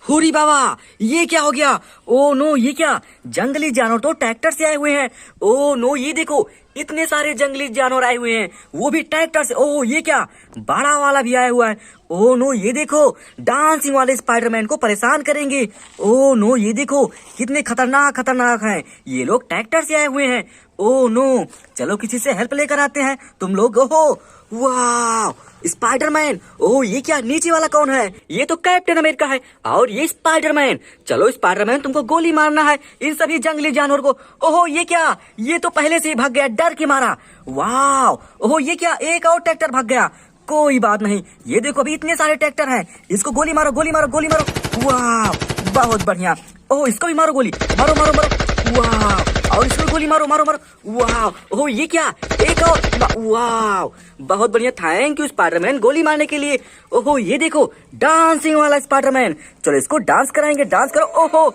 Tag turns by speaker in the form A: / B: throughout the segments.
A: हुरी बाबा, ये क्या हो गया? ओ नो, ये क्या? जंगली जानवर तो ट्रैक्टर से आए हुए हैं। ओ नो, ये देखो, इतने सारे जंगली जानवर आए हुए हैं, वो भी ट्रैक्टर से। ओ ये क्या? बड़ा वाला भी आया हुआ है। ओ नो, ये देखो, डांसिंग वाले स्पाइडरमैन को परेशान करेंगे। ओ नो, ये देखो, कितने खतरनाक खतरनाक हैं ये लोग, ट्रैक्टर से आए हुए हैं। ओ नो, चलो किसी से हेल्प लेकर आते हैं। तुम लोग, ओहो वाह, स्पाइडरमैन। ओह ये क्या? नीचे वाला कौन है? ये तो कैप्टन अमेरिका है, और ये स्पाइडरमैन। चलो स्पाइडरमैन, तुमको गोली मारना है इन सभी जंगली जानवर को। ओहो ये क्या? ये तो पहले से ही भाग गया डर के मारा। वाह, ओहो ये क्या? एक और ट्रैक्टर भाग गया। कोई बात नहीं, ये देखो अभी इतने सारे ट्रैक्टर हैं, इसको गोली मारो गोली मारो गोली मारो। वाह बहुत बढ़िया। ओह इसको भी मारो गोली, मारो मारो मारो। वाह, और इसको गोली मारो मारो मारो। वाह, ओह ये क्या? एक और। वाह बहुत बढ़िया, थैंक यू स्पाइडरमैन गोली मारने के लिए। ओहो ये देखो, डांसिंग वाला स्पाइडरमैन। चलो इसको डांस कराएंगे, डांस करो। ओहो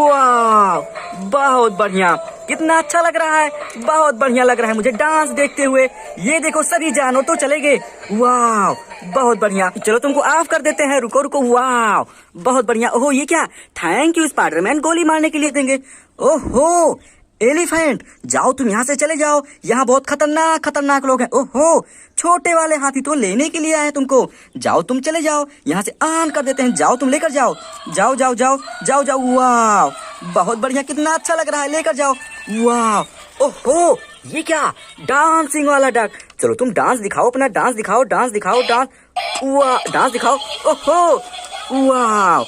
A: वाह बहुत बढ़िया, कितना अच्छा लग रहा है, बहुत बढ़िया लग रहा है मुझे डांस देखते हुए। ये देखो सभी जानवर तो चले गए। वाह बहुत बढ़िया, चलो तुमको ऑफ कर देते हैं, रुको रुको। वाह बहुत बढ़िया। ओहो ये क्या? थैंक यू स्पाइडरमैन गोली मारने के लिए देंगे। ओहो एलिफेंट, जाओ तुम यहाँ से चले जाओ, यहाँ बहुत खतरनाक खतरनाक लोग हैं। ओहो छोटे वाले हाथी तो लेने के लिए आए तुमको, जाओ तुम चले जाओ, यहाँ से ऑन कर देते हैं, जाओ तुम लेकर जाओ, जाओ जाओ जाओ जाओ जाओ। वाह बहुत बढ़िया, कितना अच्छा लग रहा है, लेकर जाओ। वाह ओहो ये क्या? डांसिंग वाला डक। चलो तुम डांस दिखाओ, अपना डांस दिखाओ, डांस दिखाओ, डांस। वाह डांस दिखाओ। ओहो वाह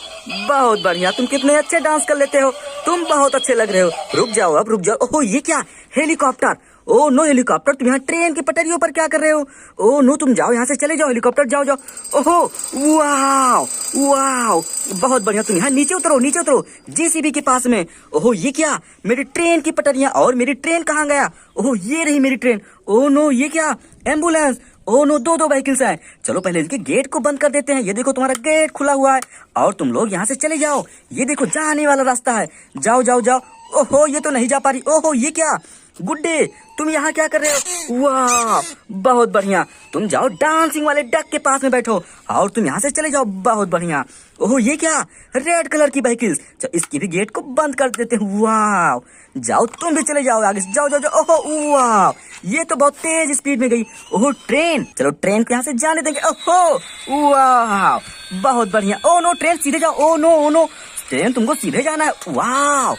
A: बहुत बढ़िया, तुम कितने अच्छे डांस कर लेते हो, तुम बहुत अच्छे लग रहे हो। रुक जाओ अब, रुक जाओ। ओहो ये क्या? हेलीकॉप्टर। ओ नो हेलीकॉप्टर, तुम यहाँ ट्रेन की पटरियों पर क्या कर रहे हो? ओ नो तुम जाओ यहाँ से, चले जाओ हेलीकॉप्टर, जाओ जाओ। ओहो वाह वाह बहुत बढ़िया, तुम यहाँ नीचे उतरो, नीचे उतरो जेसीबी के पास में। ओहो ये क्या? मेरी ट्रेन की पटरियां, और मेरी ट्रेन कहाँ गया? ओहो ये रही मेरी ट्रेन। ओ नो ये क्या? एम्बुलेंस। ओ नो दो व्हीकल्स हैं। चलो पहले इनके गेट को बंद कर देते हैं। ये देखो तुम्हारा गेट खुला हुआ है, और तुम लोग यहाँ से चले जाओ। ये देखो जाने वाला रास्ता है, जाओ जाओ जाओ। ओहो ये तो नहीं जा पा रही। ओहो ये क्या? गुड्डे तुम यहाँ क्या कर रहे हो? वाह बहुत बढ़िया, तुम जाओ डांसिंग वाले डक के पास में बैठो, और तुम यहाँ से चले जाओ। बहुत बढ़िया। ओहो ये क्या? रेड कलर की व्हीकल्स, इसकी भी गेट को बंद कर देते हैं। वाह जाओ तुम भी चले जाओ आगे, जाओ जाओ जाओ। ओहो वाह ये तो बहुत तेज स्पीड में गई। ओहो ट्रेन, चलो ट्रेन को यहाँ से जाने देंगे। ओहो वाह बहुत बढ़िया। ओ नो ट्रेन सीधे जाओ। ओ नो ट्रेन तुमको सीधे जाना है। वाह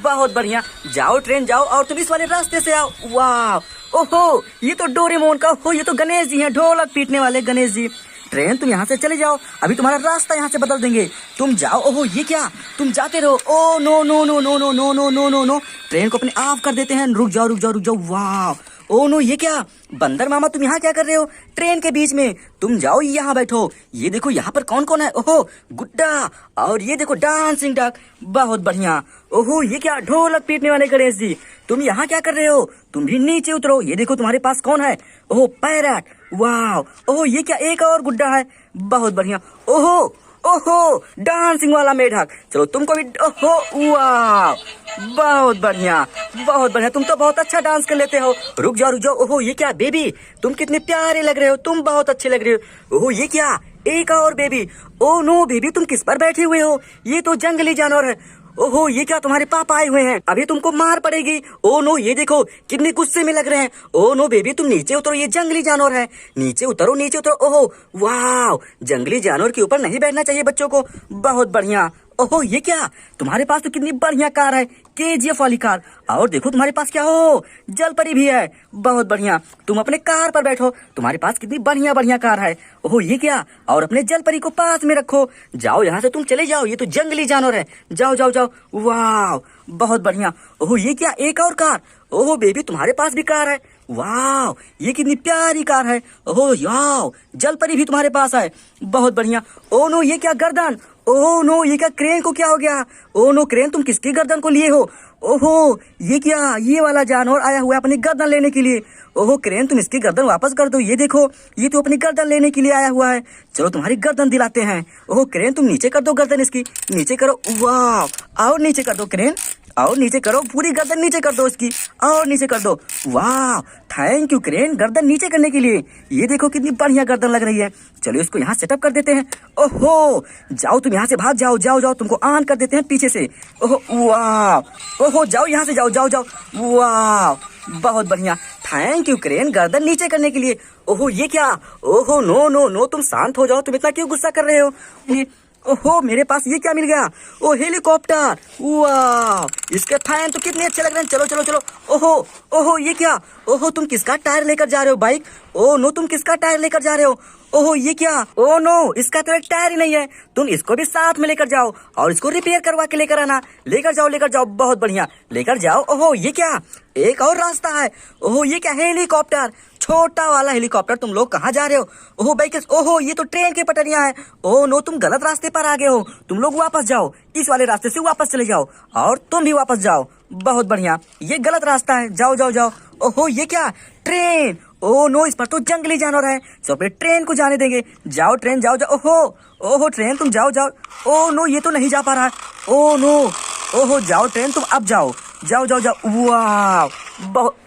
A: बहुत बढ़िया, जाओ ट्रेन जाओ, और तुम इस वाले रास्ते से आओ। वाह ओहो ये तो डोरेमोन का, हो ये तो गणेश जी हैं, ढोलक पीटने वाले गणेश जी। ट्रेन तुम यहाँ से चले जाओ, अभी तुम्हारा रास्ता यहाँ से बदल देंगे, तुम जाओ। ओहो ये क्या? तुम जाते रहो। Oh no no no no no no no no no no, train को अपने ऑफ कर देते हैं। रुक जाओ रुक जाओ रुक जाओ। वाह ओ नो ये क्या? बंदर मामा तुम यहाँ क्या कर रहे हो ट्रेन के बीच में? तुम जाओ यहाँ बैठो। ये देखो यहाँ पर कौन कौन है? ओहो गुड्डा, और ये देखो डांसिंग डक। बहुत बढ़िया। ओहो ये क्या? ढोलक पीटने वाले गणेश जी, तुम यहाँ क्या कर रहे हो? तुम भी नीचे उतरो। ये देखो तुम्हारे पास कौन है? ओहो पैरट। वाह ओहो ये क्या? एक और गुड्डा है। बहुत बढ़िया। ओहो ओहो डांसिंग वाला मेढक, चलो तुमको भी। ओहो वाह बहुत बढ़िया बहुत बढ़िया, तुम तो बहुत अच्छा डांस कर लेते हो। रुक जाओ रुक जाओ। ओहो ये क्या? बेबी तुम कितने प्यारे लग रहे हो, तुम बहुत अच्छे लग रहे हो। ओहो ये क्या? एक और बेबी। ओ नो बेबी तुम किस पर बैठे हुए हो? ये तो जंगली जानवर है। ओहो ये क्या? तुम्हारे पापा आए हुए हैं, अभी तुमको मार पड़ेगी। ओ नो ये देखो कितने गुस्से में लग रहे हैं। ओ नो बेबी तुम नीचे उतरो, ये जंगली जानवर है, नीचे उतरो नीचे उतरो। ओहो वाह जंगली जानवर के ऊपर नहीं बैठना चाहिए बच्चों को। बहुत बढ़िया। ओहो ये क्या? तुम्हारे पास तो कितनी बढ़िया कार है, केजीएफ वाली कार, और देखो तुम्हारे पास क्या हो, जल परी भी है। बहुत बढ़िया, तुम अपने कार पर बैठो, तुम्हारे पास कितनी बढ़िया बढ़िया कार है। ओहो ये क्या? और अपने जल परी को पास में रखो, जाओ यहाँ से तुम चले जाओ, ये तो जंगली जानवर है, जाओ जाओ जाओ। वाह बहुत बढ़िया। ओहो ये क्या? एक और कार। ओहो बेबी तुम्हारे पास भी कार है। वाह ये कितनी प्यारी कार है। ओहो याओ जल परी भी तुम्हारे पास है। बहुत बढ़िया। ओ नो ये क्या? गर्दन। ओहो नो ये क्या? क्रेन को क्या हो गया? ओ नो क्रेन तुम किसकी गर्दन को लिए हो? ओहो ये क्या? ये वाला जानवर आया हुआ है अपनी गर्दन लेने के लिए। ओहो क्रेन तुम इसकी गर्दन वापस कर दो, ये देखो ये तो अपनी गर्दन लेने के लिए आया हुआ है, चलो तुम्हारी गर्दन दिलाते हैं। ओहो क्रेन तुम नीचे कर दो गर्दन इसकी, नीचे करो। वाह और नीचे कर दो क्रेन, और नीचे करो, पूरी गर्दन नीचे कर दो इसकी, और नीचे कर दो। वाह, थैंक यू क्रेन, गर्दन नीचे करने के लिए। ये देखो कितनी बढ़िया गर्दन लग रही है। चलो इसको यहाँ सेटअप कर देते हैं। ओहो, जाओ तुम यहाँ से भाग जाओ, जाओ जाओ, तुमको ऑन कर देते हैं पीछे से। ओहो वाह, ओहो जाओ यहाँ से, जाओ जाओ जाओ। वाह, बहुत बढ़िया, थैंक यू क्रेन, गर्दन नीचे करने के लिए। ओहो ये क्या, ओहो नो नो नो, तुम शांत हो जाओ, तुम इतना क्यों गुस्सा कर रहे हो? ओहो मेरे पास ये क्या मिल गया? ओ हेलीकॉप्टर, वाह, इसके फैन तो कितने अच्छे लग रहे हैं। चलो चलो चलो। ओहो ओहो ये क्या, ओहो तुम किसका टायर लेकर जा रहे हो बाइक? ओ नो, तुम किसका टायर लेकर जा रहे हो? ओहो ये क्या, ओ नो, इसका तो एक टायर ही नहीं है। तुम इसको भी साथ में लेकर जाओ और इसको रिपेयर करवा के लेकर आना। लेकर जाओ, बहुत बढ़िया, लेकर जाओ। ओहो ये क्या, एक और रास्ता है। ओहो ये क्या, हेलीकॉप्टर, छोटा वाला हेलीकॉप्टर। तुम लोग कहाँ जा रहे हो? ओहो बाइक, ओहो ये तो ट्रेन की पटरियां हैं। ओ नो, तुम गलत रास्ते पर आ गए हो, तुम लोग वापस जाओ, इस वाले रास्ते से वापस चले जाओ, और तुम भी वापस जाओ। बहुत बढ़िया, ये गलत रास्ता है, जाओ जाओ जाओ। ओहो ये क्या, ट्रेन, ओ नो, इस पर तो जंगली जानवर है, तो अपने ट्रेन को जाने देंगे। जाओ ट्रेन, जाओ जाओ। ओहो ओहो ट्रेन, तुम जाओ जाओ। ओ नो, ये तो नहीं जा पा रहा है। ओ नो, ओहो जाओ ट्रेन, तुम अब जाओ, जाओ जाओ जाओ। वाह,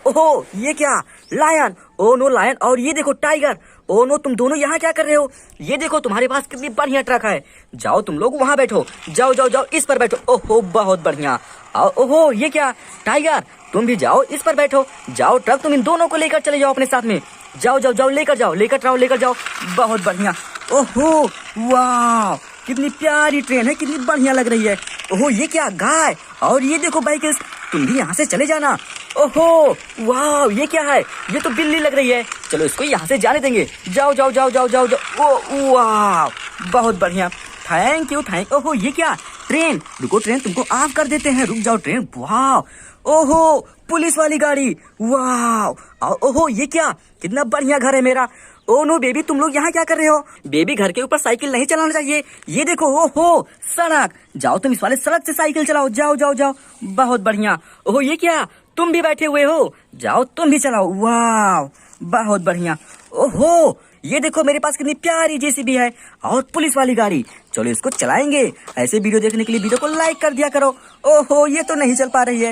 A: ओहो ये क्या, लायन, ओ नो लायन, और ये देखो टाइगर। ओ नो, तुम दोनों यहाँ क्या कर रहे हो? ये देखो तुम्हारे पास कितनी बढ़िया ट्रक है। जाओ तुम लोग वहाँ बैठो, जाओ जाओ जाओ, इस पर बैठो। ओहो बहुत बढ़िया। ओहो ये क्या, टाइगर, तुम भी जाओ, इस पर बैठो। जाओ ट्रक, तुम इन दोनों को लेकर चले जाओ अपने साथ में। जाओ जाओ जाओ, लेकर जाओ, लेकर जाओ। बहुत बढ़िया। ओहो वाह, कितनी प्यारी ट्रेन है, कितनी बढ़िया लग रही है। ओहो ये क्या, गाय, और ये देखो बाइकर्स, तुम भी यहाँ से चले जाना। ओहो वाह, ये क्या है, ये तो बिल्ली लग रही है। चलो इसको यहाँ से जाने देंगे। जाओ जाओ जाओ जाओ जाओ जाओ। ओ वाह, बहुत बढ़िया, थैंक यू। ओहो ये क्या, ट्रेन, रुको ट्रेन, तुमको ऑफ कर देते हैं, रुक जाओ ट्रेन। वाह, ओहो पुलिस वाली गाड़ी, वाह। ओहो ये क्या, कितना बढ़िया घर है मेरा। ओ नो बेबी, तुम लोग यहाँ क्या कर रहे हो? बेबी घर के ऊपर साइकिल नहीं चलाना चाहिए। ये देखो, ओहो सड़क, जाओ तुम इस वाले सड़क से साइकिल चलाओ, जाओ जाओ जाओ। बहुत बढ़िया। ओहो ये क्या, तुम भी बैठे हुए हो, जाओ तुम भी चलाओ। वाह, बहुत बढ़िया। ओहो ये देखो, मेरे पास कितनी प्यारी जेसीबी है, और पुलिस वाली गाड़ी। चलो इसको चलाएंगे। ऐसे वीडियो देखने के लिए वीडियो को लाइक कर दिया करो। ओहो ये तो नहीं चल पा रही है।